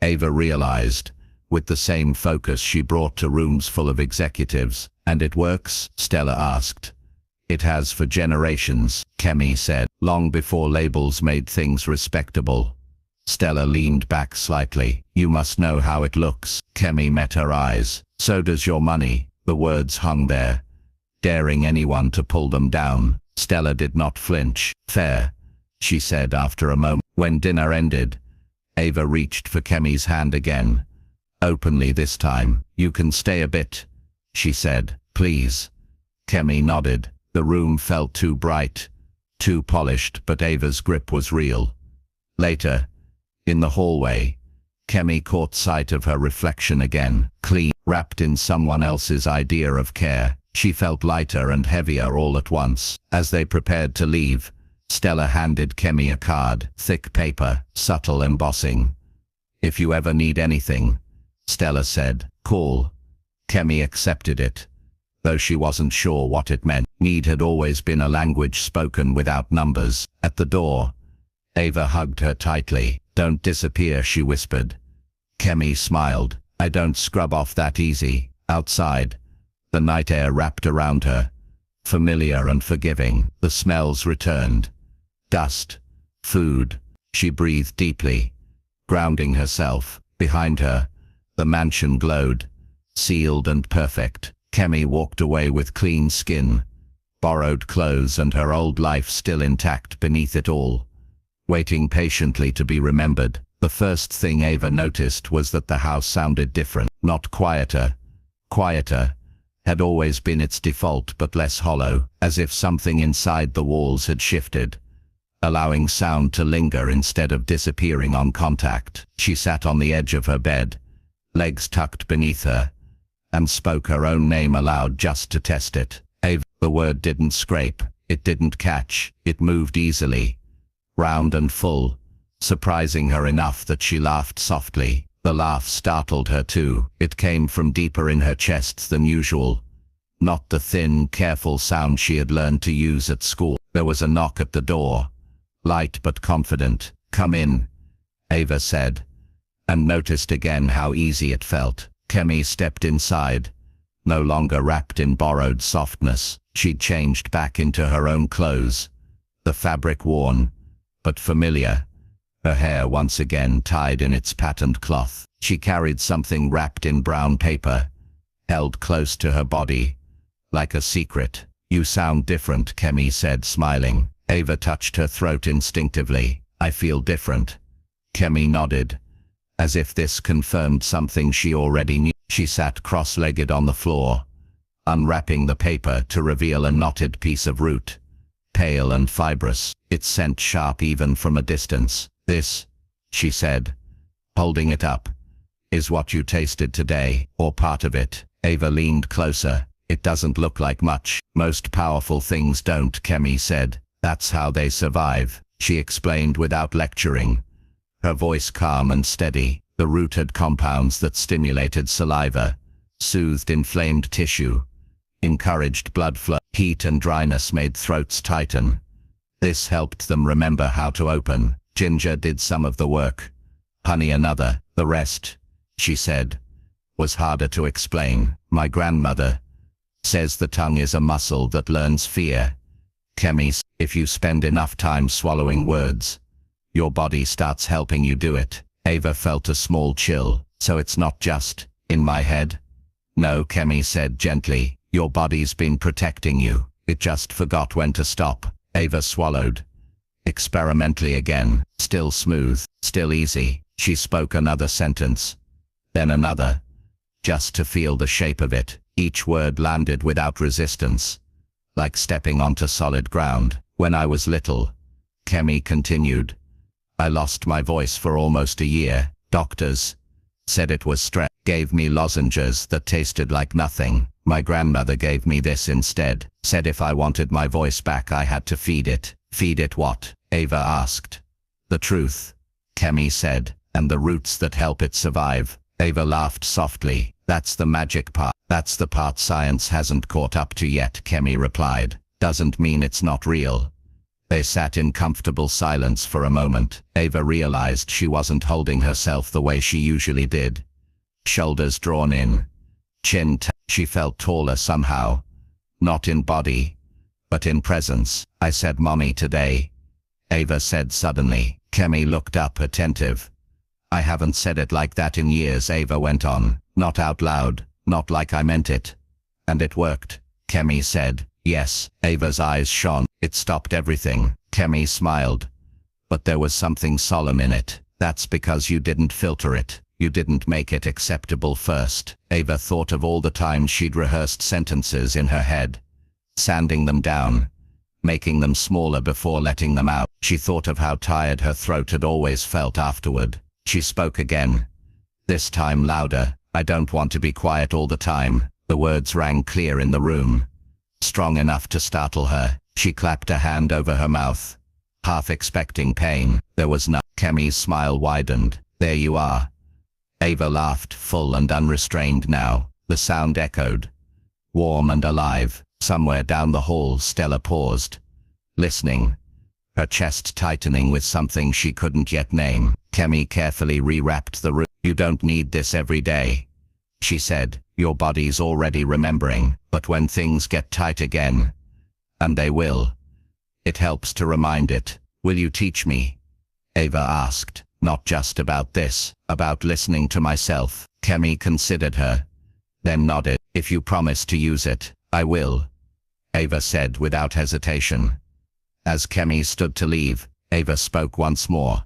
Ava realized, with the same focus she brought to rooms full of executives. And it works? Stella asked. It has for generations, Kemi said, long before labels made things respectable. Stella leaned back slightly. You must know how it looks. Kemi met her eyes. So does your money. The words hung there, daring anyone to pull them down. Stella did not flinch. Fair, she said after a moment. When dinner ended, Ava reached for Kemi's hand again. Openly this time. You can stay a bit, she said. Please. Kemi nodded. The room felt too bright, too polished, but Ava's grip was real. Later, in the hallway, Kemi caught sight of her reflection again, clean, wrapped in someone else's idea of care. She felt lighter and heavier all at once. As they prepared to leave, Stella handed Kemi a card, thick paper, subtle embossing. If you ever need anything, Stella said, call. Kemi accepted it, though she wasn't sure what it meant. Need had always been a language spoken without numbers. At the door, Ava hugged her tightly. Don't disappear, she whispered. Kemi smiled. I don't scrub off that easy. Outside, the night air wrapped around her, familiar and forgiving. The smells returned. Dust, food. She breathed deeply, grounding herself. Behind her, the mansion glowed, sealed and perfect. Kemi walked away with clean skin, borrowed clothes, and her old life still intact beneath it all, waiting patiently to be remembered. The first thing Ava noticed was that the house sounded different, not quieter. Quieter had always been its default, but less hollow, as if something inside the walls had shifted, allowing sound to linger instead of disappearing on contact. She sat on the edge of her bed, legs tucked beneath her, and spoke her own name aloud just to test it. Ava. The word didn't scrape, it didn't catch, it moved easily, round and full, surprising her enough that she laughed softly. The laugh startled her too. It came from deeper in her chest than usual, not the thin, careful sound she had learned to use at school. There was a knock at the door, light but confident. "Come in," Ava said, and noticed again how easy it felt. Kemi stepped inside, no longer wrapped in borrowed softness. She'd changed back into her own clothes, the fabric worn, but familiar, her hair once again tied in its patterned cloth. She carried something wrapped in brown paper, held close to her body, like a secret. "You sound different," Kemi said, smiling. Ava touched her throat instinctively. "I feel different." Kemi nodded, as if this confirmed something she already knew. She sat cross-legged on the floor, unwrapping the paper to reveal a knotted piece of root, pale and fibrous. It sent sharp even from a distance. "This," she said, holding it up, "is what you tasted today, or part of it." Ava leaned closer. "It doesn't look like much." "Most powerful things don't," Kemi said. "That's how they survive," she explained without lecturing, her voice calm and steady. The root had compounds that stimulated saliva, soothed inflamed tissue, encouraged blood flow. Heat and dryness made throats tighten. This helped them remember how to open. Ginger did some of the work, honey another. The rest, she said, was harder to explain. "My grandmother says the tongue is a muscle that learns fear." Kemi, "If you spend enough time swallowing words, your body starts helping you do it." Ava felt a small chill. "So it's not just in my head?" "No," Kemi said gently. "Your body's been protecting you. It just forgot when to stop." Ava swallowed, experimentally again. Still smooth, still easy. She spoke another sentence, then another, just to feel the shape of it. Each word landed without resistance, like stepping onto solid ground. "When I was little," Kemi continued, "I lost my voice for almost a year. Doctors said it was stress. Gave me lozenges that tasted like nothing. My grandmother gave me this instead. Said if I wanted my voice back I had to feed it." "Feed it what?" Ava asked. "The truth," Kemi said, "and the roots that help it survive." Ava laughed softly. "That's the magic part. That's the part science hasn't caught up to yet," Kemi replied. "Doesn't mean it's not real." They sat in comfortable silence for a moment. Ava realized she wasn't holding herself the way she usually did. Shoulders drawn in, chin tight. She felt taller somehow, not in body, but in presence. "I said mommy today," Ava said suddenly. Kemi looked up, attentive. "I haven't said it like that in years," Ava went on. "Not out loud, not like I meant it." "And it worked," Kemi said. "Yes." Ava's eyes shone. "It stopped everything." Kemi smiled. "But there was something solemn in it." "That's because you didn't filter it. You didn't make it acceptable first." Ava thought of all the times she'd rehearsed sentences in her head, sanding them down, making them smaller before letting them out. She thought of how tired her throat had always felt afterward. She spoke again, this time louder. "I don't want to be quiet all the time." The words rang clear in the room, strong enough to startle her. She clapped a hand over her mouth, half expecting pain. There was none. Kemi's smile widened. "There you are." Ava laughed, full and unrestrained now. The sound echoed, warm and alive. Somewhere down the hall Stella paused, listening, her chest tightening with something she couldn't yet name. Kemi carefully rewrapped the room. "You don't need this every day," she said. "Your body's already remembering. But when things get tight again, and they will, it helps to remind it." "Will you teach me?" Ava asked. "Not just about this, about listening to myself." Kemi considered her, then nodded. "If you promise to use it, I will," Ava said without hesitation. As Kemi stood to leave, Ava spoke once more,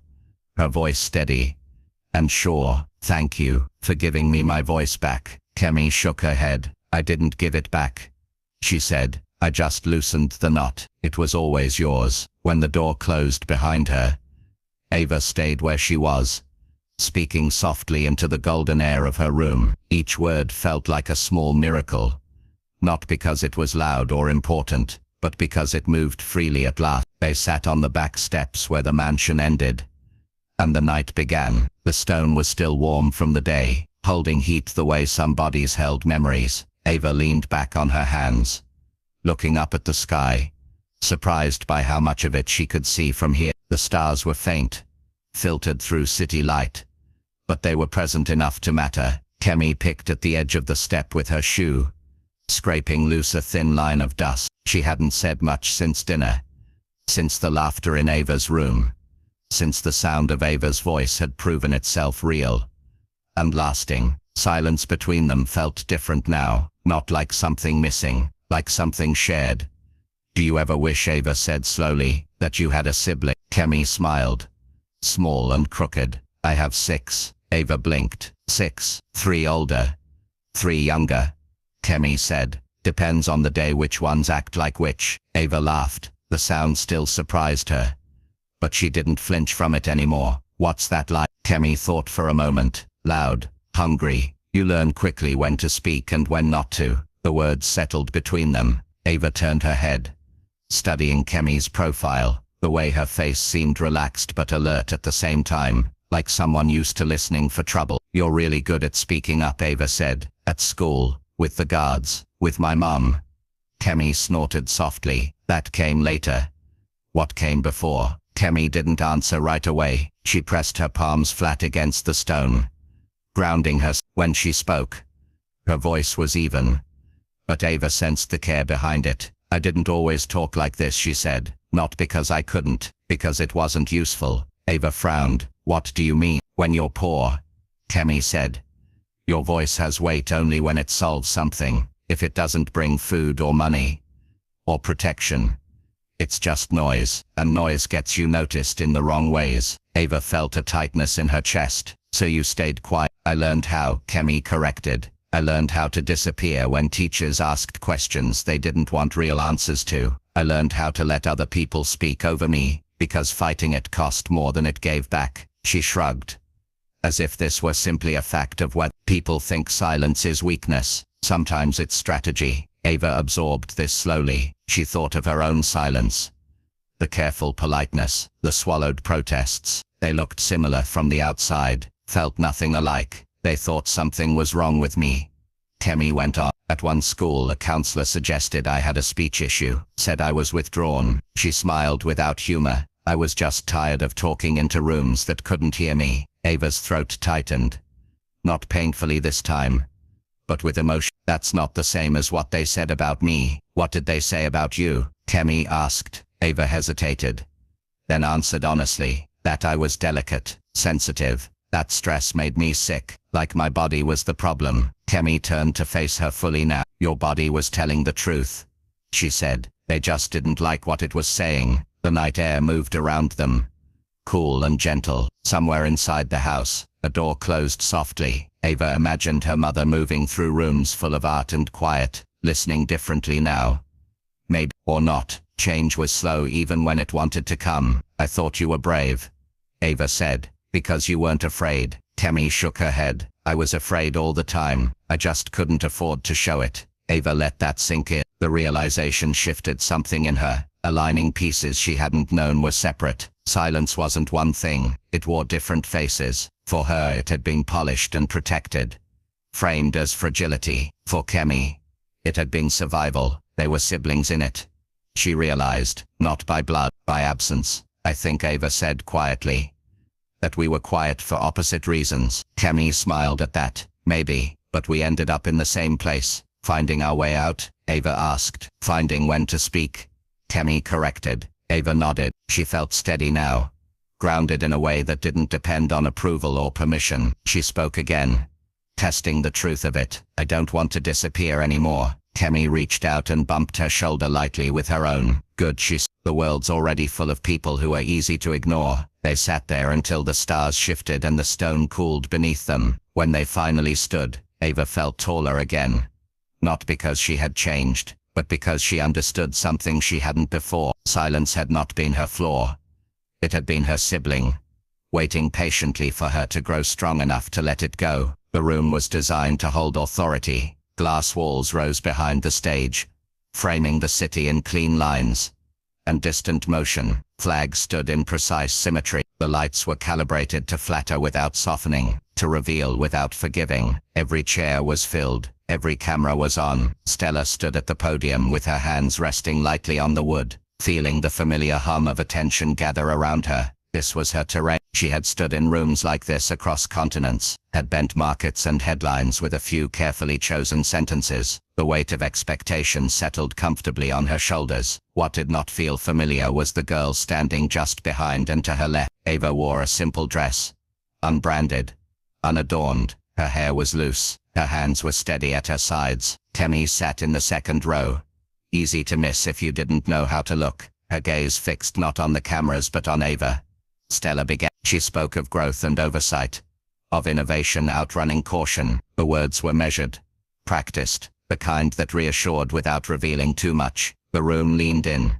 her voice steady and sure. "Thank you for giving me my voice back." Kemi shook her head. "I didn't give it back," she said. "I just loosened the knot. It was always yours." When the door closed behind her, Ava stayed where she was, speaking softly into the golden air of her room. Each word felt like a small miracle, not because it was loud or important, but because it moved freely at last. They sat on the back steps where the mansion ended, and the night began. The stone was still warm from the day, holding heat the way some bodies held memories. Ava leaned back on her hands, looking up at the sky, surprised by how much of it she could see from here. The stars were faint, filtered through city light, but they were present enough to matter. Kemi picked at the edge of the step with her shoe, scraping loose a thin line of dust. She hadn't said much since dinner, since the laughter in Ava's room, since the sound of Ava's voice had proven itself real and lasting. Silence between them felt different now, not like something missing, like something shared. "Do you ever wish," Ava said slowly, "that you had a sibling?" Kemi smiled, small and crooked. "I have 6. Ava blinked. 6. 3 older, 3 younger." Kemi said, "Depends on the day which ones act like which." Ava laughed. The sound still surprised her, but she didn't flinch from it anymore. "What's that like?" Kemi thought for a moment. "Loud, hungry. You learn quickly when to speak and when not to." The words settled between them. Ava turned her head, studying Kemi's profile. The way her face seemed relaxed but alert at the same time, like someone used to listening for trouble. "You're really good at speaking up," Ava said. "At school, with the guards, with my mum." Kemi snorted softly. "That came later." "What came before?" Kemi didn't answer right away. She pressed her palms flat against the stone, grounding her. When she spoke, her voice was even, but Ava sensed the care behind it. "I didn't always talk like this," she said. "Not because I couldn't, because it wasn't useful." Ava frowned. "What do you mean?" "When you're poor," Kemi said, "your voice has weight only when it solves something. If it doesn't bring food or money or protection, it's just noise, and noise gets you noticed in the wrong ways." Ava felt a tightness in her chest. "So you stayed quiet." "I learned how," Kemi corrected. "I learned how to disappear when teachers asked questions they didn't want real answers to. I learned how to let other people speak over me, because fighting it cost more than it gave back." She shrugged, as if this were simply a fact of whether people think silence is weakness. Sometimes it's strategy. Ava absorbed this slowly. She thought of her own silence, the careful politeness, the swallowed protests. They looked similar from the outside, felt nothing alike. "They thought something was wrong with me," Kemi went on. "At one school, a counselor suggested I had a speech issue, said I was withdrawn." She smiled without humor. "I was just tired of talking into rooms that couldn't hear me." Ava's throat tightened. Not painfully this time, but with emotion. "That's not the same as what they said about me." "What did they say about you?" Kemi asked. Ava hesitated, then answered honestly, "That I was delicate, sensitive. That stress made me sick, like my body was the problem." Kemi turned to face her fully now. "Your body was telling the truth," she said. "They just didn't like what it was saying." The night air moved around them, cool and gentle. Somewhere inside the house, a door closed softly. Ava imagined her mother moving through rooms full of art and quiet, listening differently now. Maybe, or not, change was slow even when it wanted to come. "I thought you were brave," Ava said. "Because you weren't afraid." Kemi shook her head. "I was afraid all the time. I just couldn't afford to show it." Ava let that sink in. The realization shifted something in her, aligning pieces she hadn't known were separate. Silence wasn't one thing, it wore different faces. For her it had been polished and protected, framed as fragility. For Kemi, it had been survival. They were siblings in it, she realized, not by blood, by absence. "I think," Ava said quietly, "that we were quiet for opposite reasons." Kemi smiled at that. "Maybe, but we ended up in the same place." "Finding our way out?" Ava asked. "Finding when to speak," Kemi corrected. Ava nodded. She felt steady now, grounded in a way that didn't depend on approval or permission. She spoke again, testing the truth of it. "I don't want to disappear anymore." Kemi reached out and bumped her shoulder lightly with her own. "Good," she said. "The world's already full of people who are easy to ignore." They sat there until the stars shifted and the stone cooled beneath them. When they finally stood, Ava felt taller again. Not because she had changed, but because she understood something she hadn't before. Silence had not been her flaw. It had been her sibling, waiting patiently for her to grow strong enough to let it go. The room was designed to hold authority. Glass walls rose behind the stage, framing the city in clean lines and distant motion. Flags stood in precise symmetry. The lights were calibrated to flatter without softening, to reveal without forgiving. Every chair was filled. Every camera was on. Stella stood at the podium with her hands resting lightly on the wood. feeling the familiar hum of attention gather around her. This was her terrain. She had stood in rooms like this across continents, had bent markets and headlines with a few carefully chosen sentences. The weight of expectation settled comfortably on her shoulders. What did not feel familiar was the girl standing just behind and to her left. Ava wore a simple dress, unbranded, unadorned. Her hair was loose, her hands were steady at her sides. Kemi sat in the second row. Easy to miss if you didn't know how to look, her gaze fixed not on the cameras but on Ava. Stella began. She spoke of growth and oversight, of innovation outrunning caution. The words were measured, practiced, the kind that reassured without revealing too much. The room leaned in,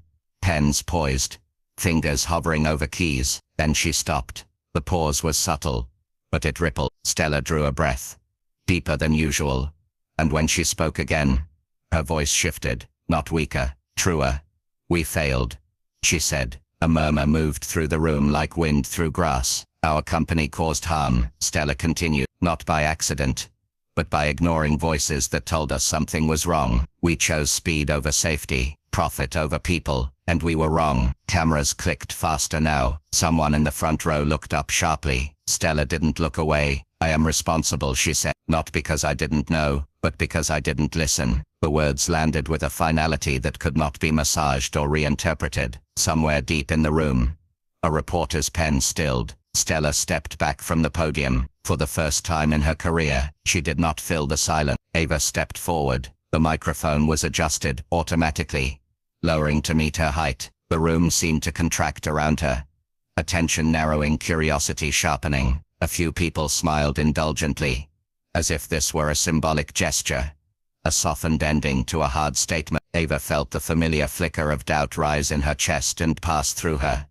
pens poised, fingers hovering over keys. Then she stopped. The pause was subtle, but it rippled. Stella drew a breath, deeper than usual, and when she spoke again, her voice shifted, not weaker, truer. "We failed," she said. A murmur moved through the room like wind through grass. "Our company caused harm," Stella continued, "not by accident, but by ignoring voices that told us something was wrong. We chose speed over safety, profit over people, and we were wrong." Cameras clicked faster now. Someone in the front row looked up sharply. Stella didn't look away. "I am responsible," she said, "not because I didn't know, but because I didn't listen." The words landed with a finality that could not be massaged or reinterpreted. Somewhere deep in the room, a reporter's pen stilled. Stella stepped back from the podium. For the first time in her career, she did not fill the silence. Ava stepped forward. The microphone was adjusted automatically, lowering to meet her height. The room seemed to contract around her, attention narrowing, curiosity sharpening. A few people smiled indulgently, as if this were a symbolic gesture, a softened ending to a hard statement. Ava felt the familiar flicker of doubt rise in her chest and pass through her.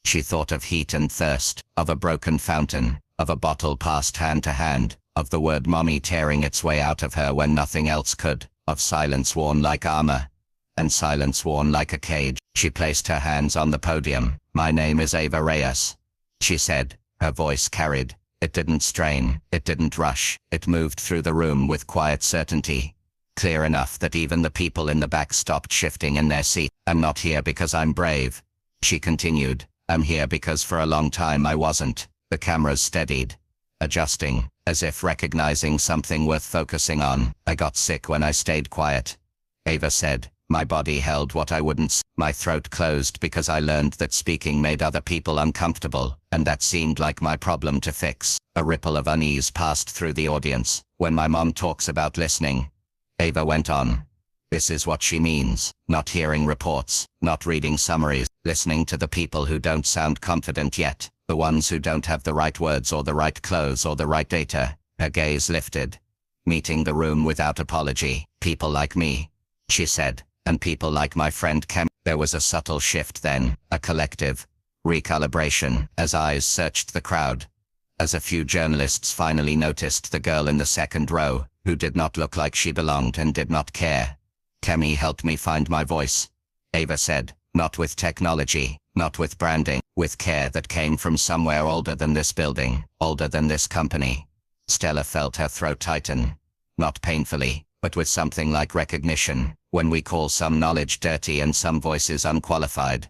She thought of heat and thirst, of a broken fountain, of a bottle passed hand to hand, of the word mommy tearing its way out of her when nothing else could, of silence worn like armor, and silence worn like a cage. She placed her hands on the podium. "My name is Ava Reyes," she said. Her voice carried. It didn't strain, it didn't rush, it moved through the room with quiet certainty, clear enough that even the people in the back stopped shifting in their seat. "I'm not here because I'm brave," she continued. "I'm here because for a long time I wasn't." The cameras steadied, adjusting, as if recognizing something worth focusing on. "I got sick when I stayed quiet," Ava said. "My body held what I wouldn't. My throat closed because I learned that speaking made other people uncomfortable, and that seemed like my problem to fix." A ripple of unease passed through the audience. "When my mom talks about listening," Ava went on, "this is what she means. Not hearing reports, not reading summaries, listening to the people who don't sound confident yet, the ones who don't have the right words or the right clothes or the right data." Her gaze lifted, meeting the room without apology. "People like me," she said, "and people like my friend Kem." There was a subtle shift then, a collective recalibration, as eyes searched the crowd, as a few journalists finally noticed the girl in the second row, who did not look like she belonged and did not care. "Kemi helped me find my voice," Ava said, "not with technology, not with branding, with care that came from somewhere older than this building, older than this company." Stella felt her throat tighten, not painfully, but with something like recognition. "When we call some knowledge dirty and some voices unqualified,"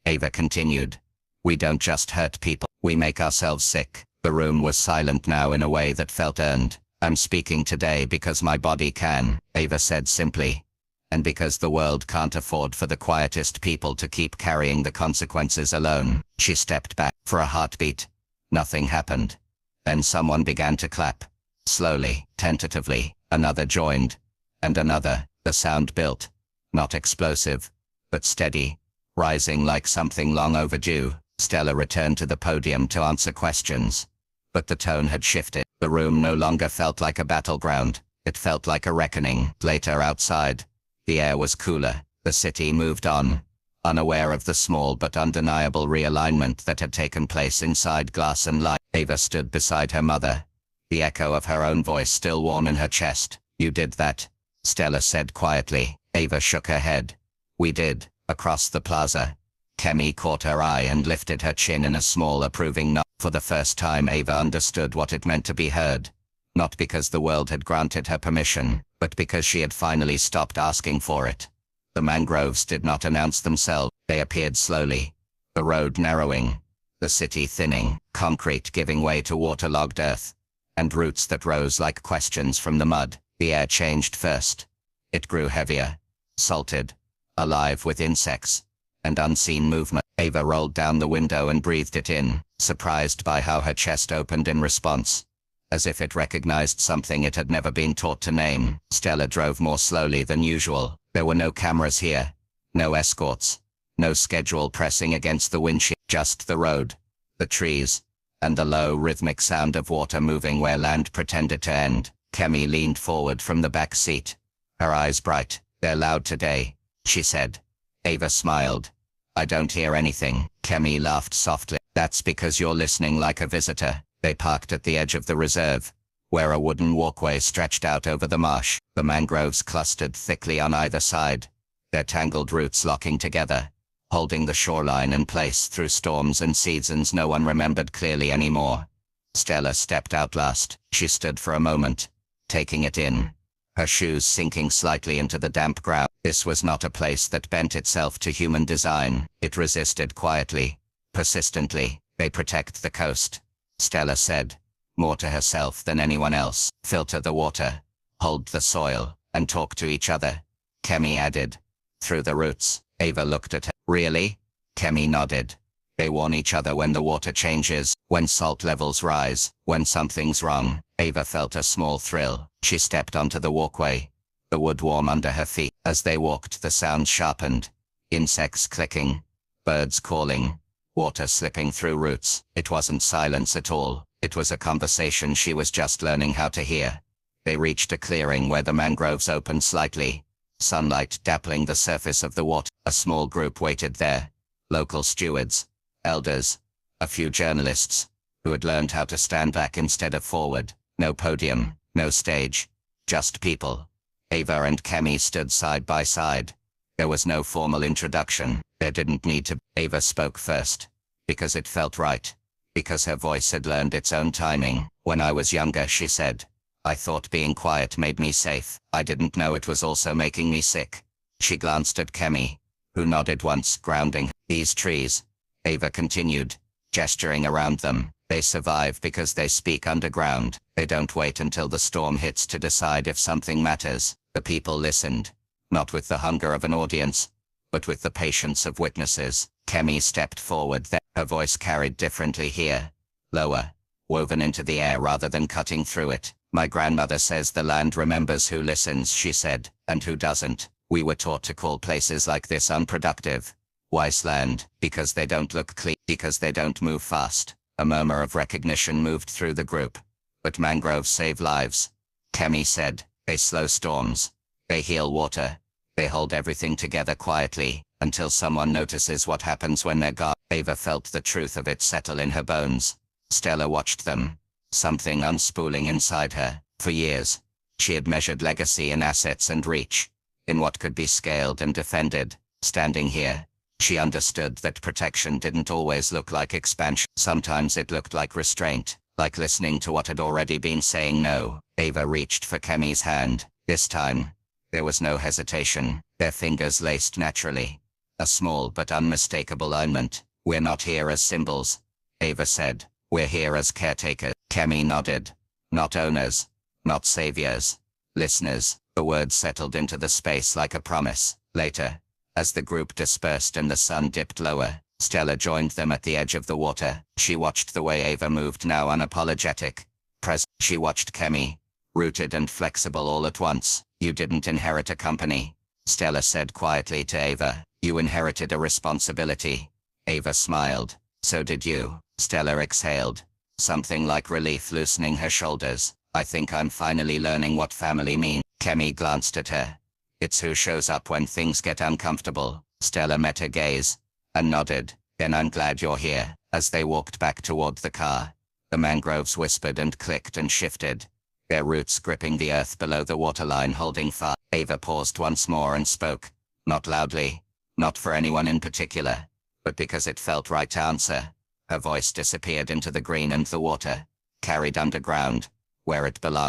Ava continued, "we don't just hurt people, we make ourselves sick." The room was silent now in a way that felt earned. "I'm speaking today because my body can," Ava said simply, "and because the world can't afford for the quietest people to keep carrying the consequences alone." She stepped back. For a heartbeat, nothing happened. Then someone began to clap. Slowly, tentatively, another joined, and another. The sound built, not explosive, but steady, rising like something long overdue. Stella returned to the podium to answer questions, but the tone had shifted. The room no longer felt like a battleground, it felt like a reckoning. Later outside, the air was cooler, the city moved on, unaware of the small but undeniable realignment that had taken place inside glass and light. Ava stood beside her mother, the echo of her own voice still warm in her chest. "You did that," Stella said quietly. Ava shook her head. "We did." Across the plaza, Kemi caught her eye and lifted her chin in a small approving nod. For the first time Ava understood what it meant to be heard. Not because the world had granted her permission, but because she had finally stopped asking for it. The mangroves did not announce themselves. They appeared slowly. The road narrowing. The city thinning. Concrete giving way to waterlogged earth. And roots that rose like questions from the mud. The air changed first. It grew heavier. Salted. Alive with insects. And unseen movement. Ava rolled down the window and breathed it in, surprised by how her chest opened in response. As if it recognized something it had never been taught to name. Stella drove more slowly than usual. There were no cameras here. No escorts. No schedule pressing against the windshield. Just the road. The trees. And the low rhythmic sound of water moving where land pretended to end. Kemi leaned forward from the back seat. Her eyes bright. "They're loud today," she said. Ava smiled. "I don't hear anything." Kemi laughed softly. "That's because you're listening like a visitor." They parked at the edge of the reserve, where a wooden walkway stretched out over the marsh. The mangroves clustered thickly on either side, their tangled roots locking together, holding the shoreline in place through storms and seasons no one remembered clearly anymore. Stella stepped out last. She stood for a moment, taking it in, her shoes sinking slightly into the damp ground. This was not a place that bent itself to human design. It resisted quietly, persistently. "They protect the coast," Stella said, more to herself than anyone else. "Filter the water, hold the soil, and talk to each other," Kemi added. "Through the roots." Ava looked at her. "Really?" Kemi nodded. "They warn each other when the water changes, when salt levels rise, when something's wrong." Ava felt a small thrill. She stepped onto the walkway, the wood warm under her feet. As they walked, the sound sharpened. Insects clicking, birds calling, water slipping through roots. It wasn't silence at all. It was a conversation she was just learning how to hear. They reached a clearing where the mangroves opened slightly, sunlight dappling the surface of the water. A small group waited there. Local stewards, elders, a few journalists, who had learned how to stand back instead of forward. No podium, no stage, just people. Ava and Kemi stood side by side. There was no formal introduction. There didn't need to. Ava spoke first, because it felt right, because her voice had learned its own timing. "When I was younger," she said, "I thought being quiet made me safe. I didn't know it was also making me sick." She glanced at Kemi, who nodded once, grounding. "These trees," Ava continued, gesturing around them, "they survive because they speak underground. They don't wait until the storm hits to decide if something matters." The people listened, not with the hunger of an audience, but with the patience of witnesses. Kemi stepped forward then. Her voice carried differently here, lower, woven into the air rather than cutting through it. "My grandmother says the land remembers who listens," she said, "and who doesn't. We were taught to call places like this unproductive, wasteland, because they don't look clean, because they don't move fast." A murmur of recognition moved through the group. "But mangroves save lives," Kemi said. "They slow storms. They heal water. They hold everything together quietly, until someone notices what happens when they're gone." Ava felt the truth of it settle in her bones. Stella watched them, something unspooling inside her. For years, she had measured legacy in assets and reach, in what could be scaled and defended. Standing here, she understood that protection didn't always look like expansion. Sometimes it looked like restraint, like listening to what had already been saying no. Ava reached for Kemi's hand. This time, there was no hesitation. Their fingers laced naturally. A small but unmistakable alignment. "We're not here as symbols," Ava said. "We're here as caretakers." Kemi nodded. "Not owners, not saviors, listeners." The words settled into the space like a promise. Later, as the group dispersed and the sun dipped lower, Stella joined them at the edge of the water. She watched the way Ava moved, now unapologetic, present. She watched Kemi, rooted and flexible all at once. "You didn't inherit a company," Stella said quietly to Ava. "You inherited a responsibility." Ava smiled. "So did you." Stella exhaled, something like relief loosening her shoulders. "I think I'm finally learning what family means." Kemi glanced at her. "It's who shows up when things get uncomfortable." Stella met her gaze, and nodded. "Then I'm glad you're here." As they walked back toward the car, the mangroves whispered and clicked and shifted, their roots gripping the earth below the waterline, holding fast. Ava paused once more and spoke, not loudly, not for anyone in particular, but because it felt right to answer. Her voice disappeared into the green and the water, carried underground, where it belonged.